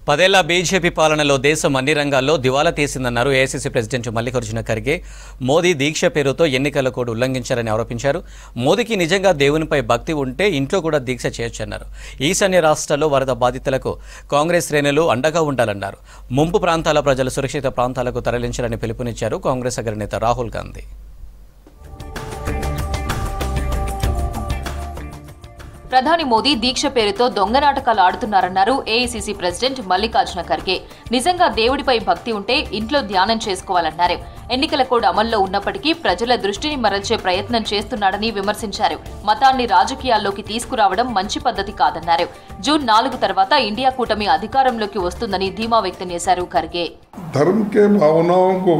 10 BJP పాలనలో దేశం అన్ని రంగాల్లో దివాలా తీసిందన్నారు ఏఐసీసీ ప్రెసిడెంట్ మల్లికార్జున ఖర్గే. మోదీ దీక్ష పేరుతో ఎన్నికల కోడ్ ఉల్లంఘించారని ఆరోపించారు. మోదీకి నిజంగా దేవునిపై భక్తి ఉంటే ఇంట్లో కూడా దీక్ష చేయొచ్చన్నారు. ఈశాన్య రాష్ట్రాల్లో వరద బాధితులకు కాంగ్రెస్ శ్రేణులు అండగా ఉండాలన్నారు. ముంపు ప్రాంతాల ప్రజలు సురక్షిత ప్రాంతాలకు తరలించాలని పిలుపునిచ్చారు కాంగ్రెస్ అగ్రనేత రాహుల్ గాంధీ. ప్రధాని మోదీ దీక్ష పేరుతో దొంగ నాటకాలు ఆడుతున్నారన్నారు ఏఐసీసీ ప్రెసిడెంట్ మల్లికార్జున ఖర్గే. నిజంగా దేవుడిపై భక్తి ఉంటే ఇంట్లో ధ్యానం చేసుకోవాలన్నారు. ఎన్నికల కోడ్ అమల్లో ఉన్నప్పటికీ ప్రజల దృష్టిని మరల్చే ప్రయత్నం చేస్తున్నాడని విమర్శించారు. మతాన్ని రాజకీయాల్లోకి తీసుకురావడం మంచి పద్ధతి కాదన్నారు. జూన్ 4 తర్వాత ఇండియా కూటమి అధికారంలోకి వస్తుందని ధీమా వ్యక్తం చేశారు ఖర్గే. धर्म के भावनाओं को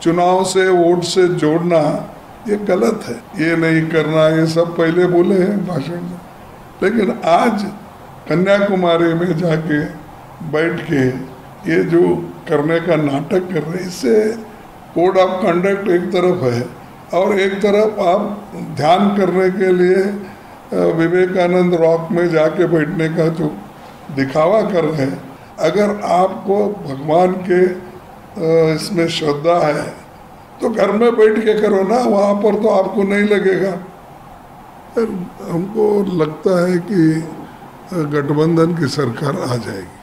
चुनाव से वोट से जोड़ना ये गलत है, ये नहीं करना, ये सब पहले बोले हैं भाषण में। लेकिन आज कन्याकुमारी में जाके बैठ के ये जो करने का नाटक कर रहे हैं, इससे कोड ऑफ कंडक्ट एक तरफ है और एक तरफ आप ध्यान करने के लिए विवेकानंद रॉक में जाके बैठने का जो दिखावा कर रहे हैं। अगर आपको भगवान के इसमें श्रद्धा है तो घर में बैठ के करो ना, वहाँ पर तो आपको नहीं लगेगा। हमको लगता है कि गठबंधन की सरकार आ जाएगी.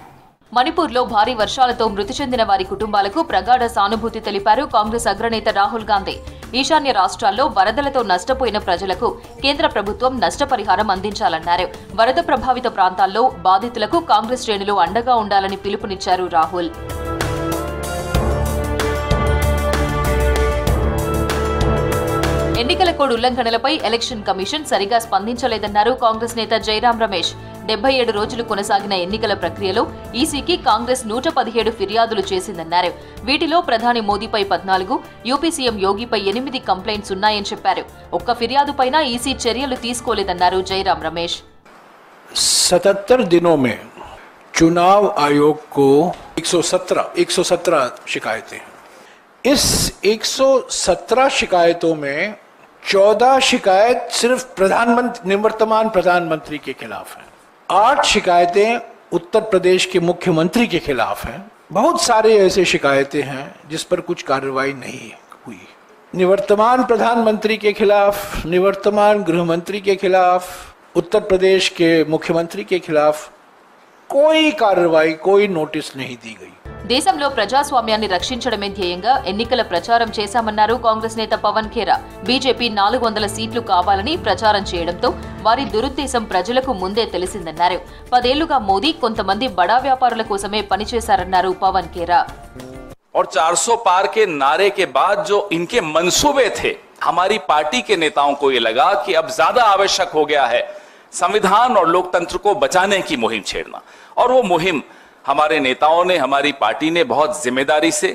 మణిపూర్లో భారీ వర్షాలతో మృతి చెందిన వారి కుటుంబాలకు ప్రగాఢ సానుభూతి తెలిపారు కాంగ్రెస్ అగ్రనేత రాహుల్ గాంధీ. ఈశాన్య రాష్ట్రాల్లో వరదలతో నష్టపోయిన ప్రజలకు కేంద్ర ప్రభుత్వం నష్టపరిహారం అందించాలన్నారు. వరద ప్రభావిత ప్రాంతాల్లో బాధితులకు కాంగ్రెస్ శ్రేణులు అండగా ఉండాలని పిలుపునిచ్చారు రాహుల్. ఎన్నికల కోడ్ ఉల్లంఘనలపై ఎలక్షన్ కమిషన్ సరిగా స్పందించలేదన్నారు కాంగ్రెస్ నేత జైరాం రమేష్. 77 రోజులు కొనసాగిన ఎన్నికల ప్రక్రియలో ఈసీకి కాంగ్రెస్ 117 ఫిర్యాదులు చేసిందన్నారు. వీటిలో ప్రధాని మోదీపై 14, యూపీ సీఎం యోగిపై 8 కంప్లైంట్స్ ఉన్నాయని చెప్పారు. ఒక్క ఫిర్యాదుపైన ఈసీ చర్యలు తీసుకోలేదన్నారు జైరాం రమేష్. 77 दिनों में चुनाव आयोग को 117 शिकायतें, इस 117 शिकायतों में 14 शिकायत सिर्फ निवर्तमान प्रधानमंत्री के खिलाफ है, 8 शिकायतें उत्तर प्रदेश के मुख्यमंत्री के खिलाफ हैं। बहुत सारे ऐसे शिकायतें हैं जिस पर कुछ कार्रवाई नहीं हुई। निवर्तमान प्रधानमंत्री के खिलाफ, निवर्तमान गृहमंत्री के खिलाफ, उत्तर प्रदेश के मुख्यमंत्री के खिलाफ कोई कार्रवाई, कोई नोटिस नहीं दी गई. దేశంలో ప్రజాస్వామ్యాన్ని రక్షించడమే ధ్యేయంగా ఎన్నికల ప్రచారం చేశామన్నారు కాంగ్రెస్ నేత పవన్ ఖేరా. బీజేపీ 400 సీట్లు కావాలని ప్రచారం చేయడంతో వారి దురుద్దేశం ప్రజలకు ముందే తెలిసిందన్నారు. 10 ఏళ్లుగా మోదీ కొంతమంది బడా వ్యాపారుల కోసమే పనిచేశారన్నారు పవన్ ఖేరా. और 400 पार के नारे के बाद जो इनके मंसूबे थे, हमारी पार्टी के नेताओं को ये लगा कि अब ज्यादा आवश्यक हो गया है संविधान और लोकतंत्र को बचाने की मुहिम छेड़ना। और वो मुहिम हमारे नेताओं ने, हमारी पार्टी ने बहुत जिम्मेदारी से,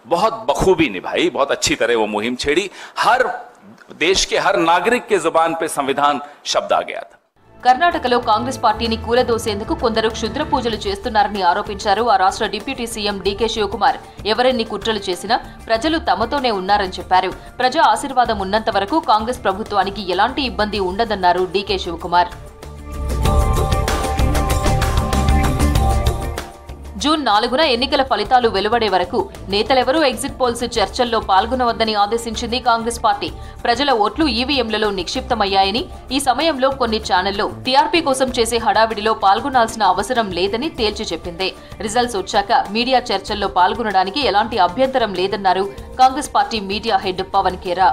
बहुत बखूबी निभाई, बहुत अच्छी तरह वो मुहिम छेड़ी। हर देश के हर नागरिक के जुबान पे संविधान शब्द आ गया था. కర్ణాటకలో కాంగ్రెస్ పార్టీని కూలదోసేందుకు కొందరు క్షుద్ర పూజలు చేస్తున్నారని ఆరోపించారు ఆ రాష్ట్ర డిప్యూటీ సీఎం డీకే శివకుమార్. ఎవరెన్ని కుట్రలు చేసినా ప్రజలు తమతోనే ఉన్నారని చెప్పారు. ప్రజా ఆశీర్వాదం ఉన్నంత వరకు కాంగ్రెస్ ప్రభుత్వానికి ఎలాంటి ఇబ్బంది ఉండదన్నారు డీకే శివకుమార్. జూన్ 4న ఎన్నికల ఫలితాలు వెలువడే వరకు నేతలెవరూ ఎగ్జిట్ పోల్స్ చర్చల్లో పాల్గొనవద్దని ఆదేశించింది కాంగ్రెస్ పార్టీ. ప్రజల ఓట్లు ఈవీఎంలలో నిక్షిప్తమయ్యాయని, ఈ సమయంలో కొన్ని ఛానళ్లు టీఆర్పీ కోసం చేసే హడావిడిలో పాల్గొనాల్సిన అవసరం లేదని తేల్చి చెప్పింది. రిజల్ట్స్ వచ్చాక మీడియా చర్చల్లో పాల్గొనడానికి ఎలాంటి అభ్యంతరం లేదన్నారు Congress party media head Pawan Khera.